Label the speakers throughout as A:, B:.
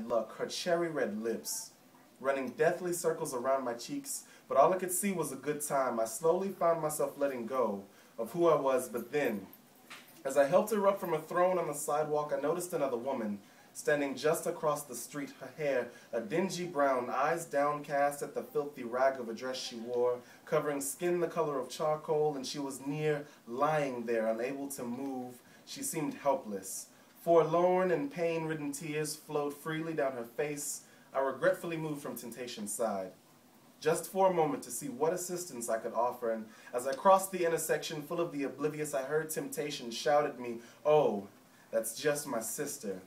A: bad luck, her cherry red lips, running deathly circles around my cheeks, but all I could see was a good time. I slowly found myself letting go of who I was, but then, as I helped her up from a throne on the sidewalk, I noticed another woman standing just across the street, her hair a dingy brown, eyes downcast at the filthy rag of a dress she wore, covering skin the color of charcoal, and she was near lying there, unable to move. She seemed helpless. Forlorn and pain-ridden tears flowed freely down her face. I regretfully moved from Temptation's side, just for a moment to see what assistance I could offer, and as I crossed the intersection full of the oblivious, I heard Temptation shout at me, "Oh, that's just my sister."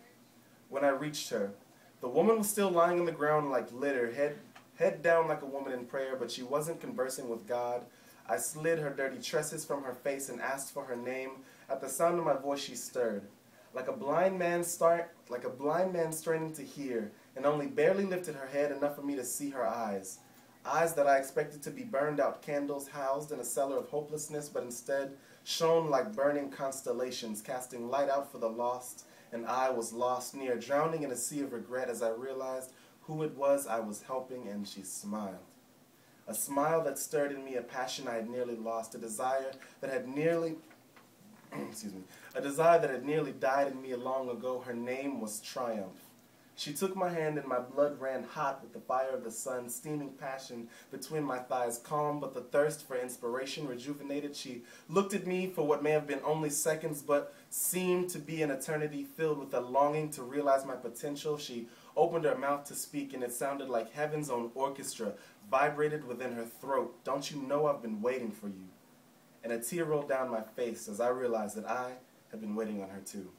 A: When I reached her, the woman was still lying on the ground like litter, head down like a woman in prayer, but she wasn't conversing with God. I slid her dirty tresses from her face and asked for her name. At the sound of my voice, she stirred, like a blind man straining to hear, and only barely lifted her head enough for me to see her eyes. Eyes that I expected to be burned-out candles housed in a cellar of hopelessness, but instead shone like burning constellations, casting light out for the lost, and I was lost, near drowning in a sea of regret as I realized who it was I was helping, and she smiled. A smile that stirred in me a passion I had nearly lost, a desire that had nearly, a desire that had nearly died in me long ago. Her name was Triumph. She took my hand and my blood ran hot with the fire of the sun, steaming passion between my thighs, calm but the thirst for inspiration rejuvenated. She looked at me for what may have been only seconds but seemed to be an eternity, filled with a longing to realize my potential. She opened her mouth to speak, and it sounded like heaven's own orchestra vibrated within her throat. "Don't you know I've been waiting for you?" And a tear rolled down my face as I realized that I had been waiting on her too.